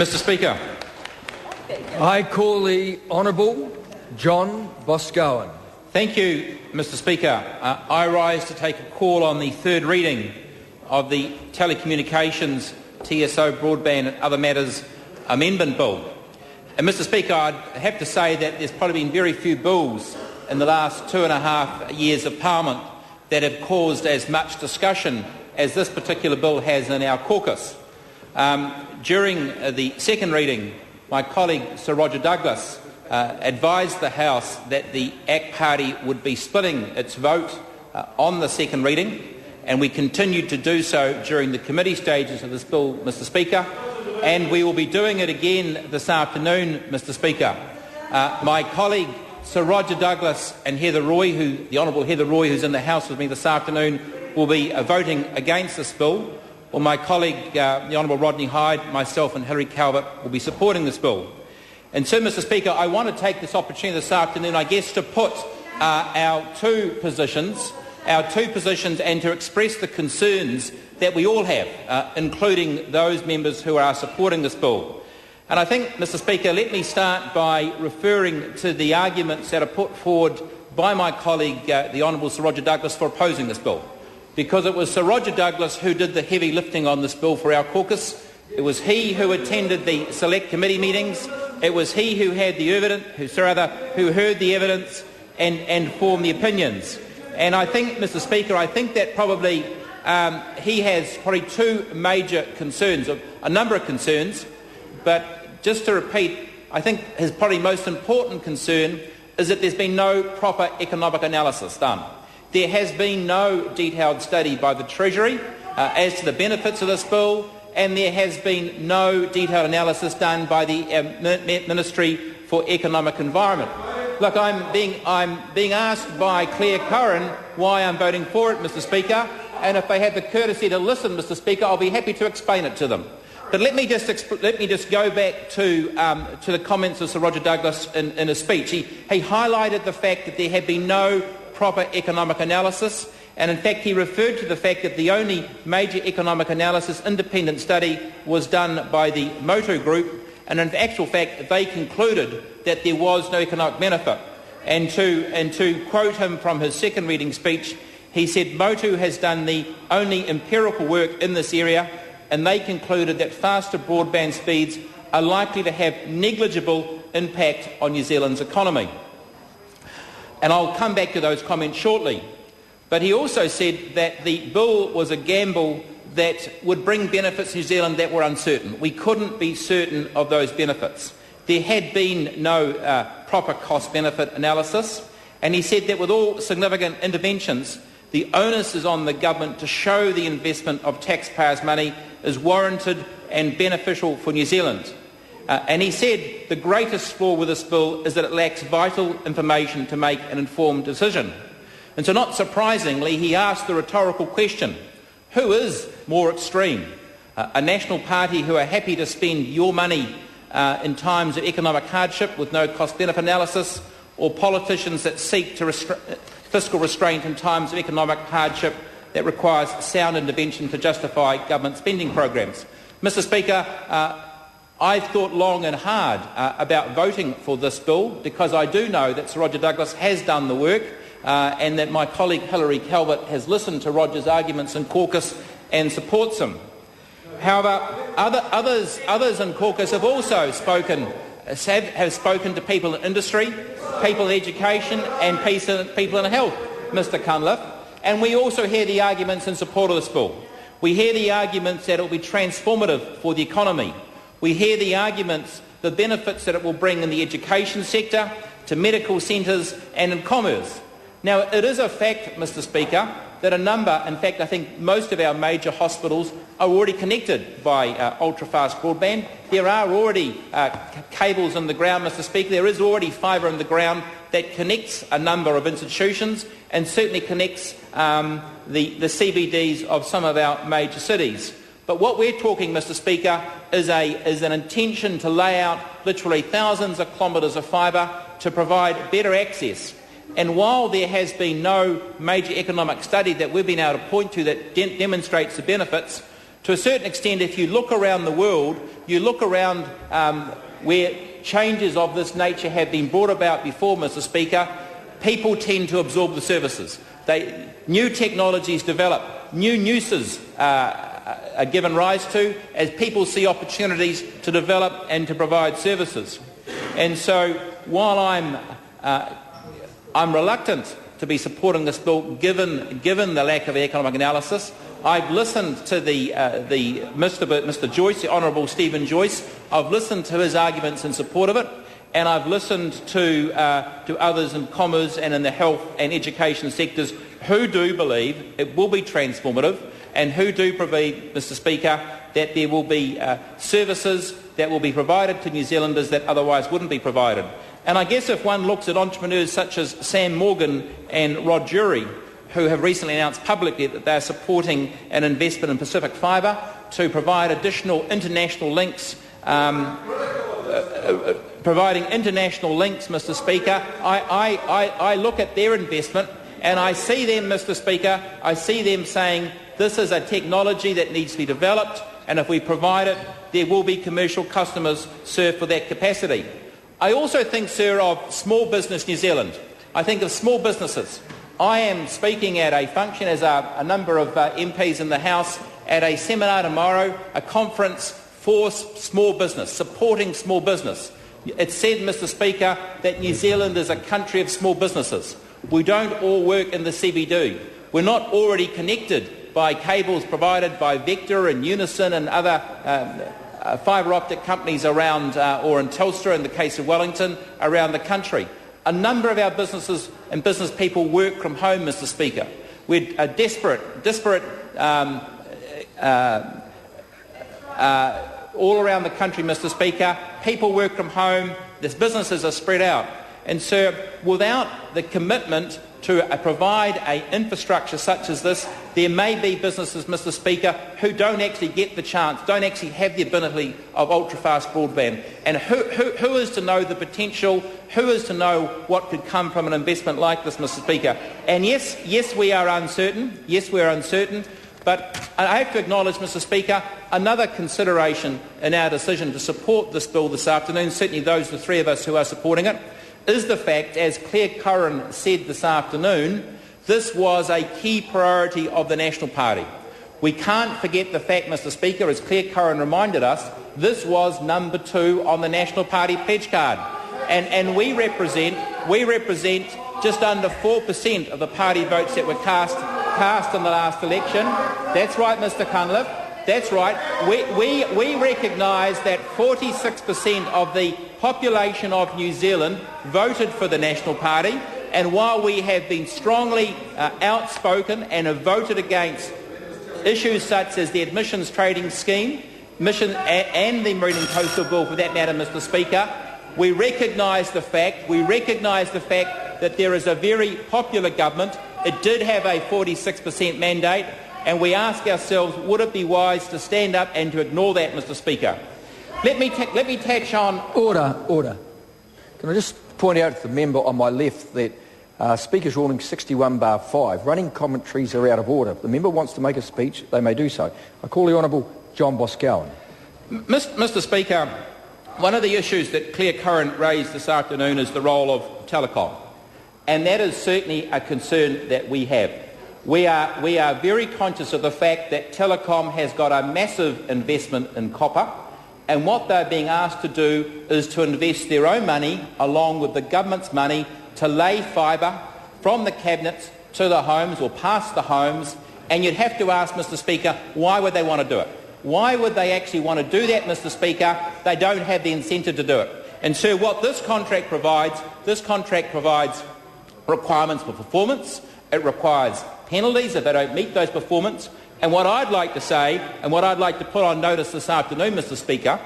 Mr Speaker. I call the Honourable John Boscawen. Thank you, Mr Speaker. I rise to take a call on the third reading of the Telecommunications, TSO, Broadband and Other Matters Amendment Bill. And Mr Speaker, I'd have to say that there's probably been very few bills in the last 2.5 years of Parliament that have caused as much discussion as this particular bill has in our caucus. During the second reading, my colleague Sir Roger Douglas advised the House that the ACT Party would be splitting its vote on the second reading, and we continued to do so during the committee stages of this bill, Mr Speaker, and we will be doing it again this afternoon, Mr Speaker. My colleague Sir Roger Douglas and Heather Roy, the Honourable Heather Roy, who's in the House with me this afternoon, will be voting against this bill, while my colleague, the Honourable Rodney Hyde, myself and Hilary Calvert will be supporting this bill. And so, Mr Speaker, I want to take this opportunity this afternoon, I guess, to put our two positions and to express the concerns that we all have, including those members who are supporting this bill. And I think, Mr Speaker, let me start by referring to the arguments that are put forward by my colleague, the Honourable Sir Roger Douglas, for opposing this bill. Because it was Sir Roger Douglas who did the heavy lifting on this bill for our caucus. It was he who attended the select committee meetings. It was he who had the evidence, who heard the evidence and formed the opinions. And I think, Mr Speaker, I think that probably he has probably two major concerns, a number of concerns, but just to repeat, I think his probably most important concern is that there's been no proper economic analysis done. There has been no detailed study by the Treasury as to the benefits of this bill, and there has been no detailed analysis done by the Ministry for Economic Environment. Look, I'm being asked by Claire Curran why I'm voting for it, Mr Speaker, and if they had the courtesy to listen, Mr Speaker, I'll be happy to explain it to them. But let me just go back to the comments of Sir Roger Douglas in his speech. He highlighted the fact that there had been no proper economic analysis, and in fact he referred to the fact that the only major economic analysis independent study was done by the Motu Group, and in actual fact they concluded that there was no economic benefit. And to quote him from his second reading speech, he said Motu has done the only empirical work in this area, and they concluded that faster broadband speeds are likely to have negligible impact on New Zealand's economy. And I'll come back to those comments shortly. But he also said that the bill was a gamble that would bring benefits to New Zealand that were uncertain. We couldn't be certain of those benefits. There had been no proper cost-benefit analysis, and he said that with all significant interventions, the onus is on the government to show the investment of taxpayers' money is warranted and beneficial for New Zealand. And he said the greatest flaw with this bill is that it lacks vital information to make an informed decision. And so not surprisingly, he asked the rhetorical question, who is more extreme? A national party who are happy to spend your money in times of economic hardship with no cost-benefit analysis, or politicians that seek to fiscal restraint in times of economic hardship that requires sound intervention to justify government spending programs? Mr Speaker, I've thought long and hard about voting for this bill because I do know that Sir Roger Douglas has done the work and that my colleague Hilary Calvert has listened to Roger's arguments in caucus and supports him. However, others in caucus have also spoken to people in industry, people in education and people in health, Mr Cunliffe, and we also hear the arguments in support of this bill. We hear the arguments that it will be transformative for the economy. We hear the arguments, the benefits that it will bring in the education sector, to medical centres and in commerce. Now, it is a fact, Mr Speaker, that in fact I think most of our major hospitals are already connected by ultra-fast broadband. There are already cables in the ground, Mr Speaker. There is already fibre in the ground that connects a number of institutions and certainly connects the CBDs of some of our major cities. But what we're talking, Mr Speaker, is an intention to lay out literally thousands of kilometres of fibre to provide better access. And while there has been no major economic study that we've been able to point to that demonstrates the benefits, To a certain extent, if you look around the world, you look around where changes of this nature have been brought about before, Mr. Speaker, people tend to absorb the services. New technologies develop, new uses are given rise to as people see opportunities to develop and to provide services. And so while I'm reluctant to be supporting this bill given the lack of economic analysis, I've listened to Mr. Joyce, the Honourable Stephen Joyce. I've listened to his arguments in support of it, and I've listened to others in commerce and in the health and education sectors who do believe it will be transformative and who do believe, Mr. Speaker, that there will be services that will be provided to New Zealanders that otherwise wouldn't be provided. And I guess if one looks at entrepreneurs such as Sam Morgan and Rod Jury, who have recently announced publicly that they are supporting an investment in Pacific Fibre to provide additional international links, providing international links, Mr. Speaker, I look at their investment and I see them, Mr. Speaker, I see them saying this is a technology that needs to be developed, and if we provide it, there will be commercial customers served for that capacity. I also think, sir, of Small Business New Zealand. I think of small businesses. I am speaking at a function as a number of MPs in the House at a seminar tomorrow, a conference for small business, supporting small business. It's said, Mr. Speaker, that New Zealand is a country of small businesses. We don't all work in the CBD. We're not already connected by cables provided by Vector and Unison and other fibre optic companies around, or in Telstra in the case of Wellington, around the country. A number of our businesses and business people work from home, Mr. Speaker. We're disparate all around the country, Mr. Speaker. People work from home. These businesses are spread out. And, sir, without the commitment to provide an infrastructure such as this, there may be businesses, Mr. Speaker, who don't actually get the chance, don't actually have the ability of ultra-fast broadband. And who is to know the potential? Who is to know what could come from an investment like this, Mr. Speaker? And yes, we are uncertain. Yes, we are uncertain. But I have to acknowledge, Mr. Speaker, another consideration in our decision to support this bill this afternoon, certainly the three of us who are supporting it, is the fact, as Claire Curran said this afternoon, this was a key priority of the National Party. We can't forget the fact, Mr. Speaker, as Claire Curran reminded us, this was number 2 on the National Party pledge card. And we represent just under 4% of the party votes that were cast in the last election. That's right, Mr. Cunliffe. That's right. We recognise that 46% of the population of New Zealand voted for the National Party, and while we have been strongly outspoken and have voted against issues such as the admissions trading scheme, and the Marine and Coastal Bill for that matter, Mr. Speaker, we recognise the fact that there is a very popular government. It did have a 46% mandate, and we ask ourselves, would it be wise to stand up and to ignore that, Mr. Speaker? Let me touch on... Order. Can I just point out to the member on my left that Speaker's ruling 61/5, running commentaries are out of order. If the member wants to make a speech, they may do so. I call the Honourable John Boscawen. Mr. Speaker, one of the issues that Claire Curran raised this afternoon is the role of telecom, and that is certainly a concern that we have. We are very conscious of the fact that telecom has got a massive investment in copper, and what they're being asked to do is to invest their own money along with the government's money to lay fibre from the cabinets to the homes or past the homes, and you'd have to ask, Mr. Speaker, why would they want to do it? Why would they actually want to do that, Mr. Speaker? They don't have the incentive to do it. And so what this contract provides requirements for performance. It requires penalties if they don't meet those performance. And what I'd like to say, and what I'd like to put on notice this afternoon, Mr. Speaker,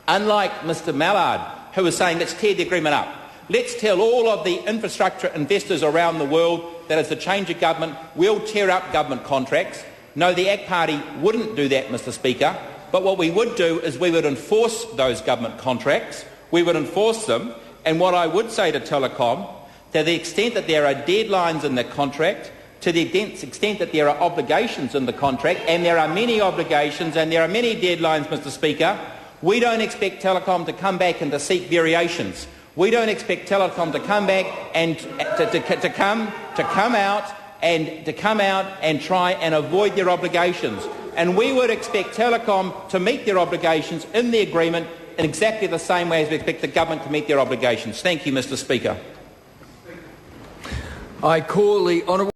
unlike Mr. Mallard, who was saying let's tear the agreement up, let's tell all of the infrastructure investors around the world that as a change of government, we'll tear up government contracts. No, the ACT Party wouldn't do that, Mr. Speaker, but what we would do is we would enforce those government contracts. We would enforce them, and what I would say to Telecom, to the extent that there are deadlines in the contract, to the extent that there are obligations in the contract, and there are many obligations and there are many deadlines, Mr Speaker, we don't expect Telecom to come back and to seek variations. We don't expect Telecom to come back and to come out and try and avoid their obligations. And we would expect Telecom to meet their obligations in the agreement in exactly the same way as we expect the government to meet their obligations. Thank you, Mr Speaker. I call the honourable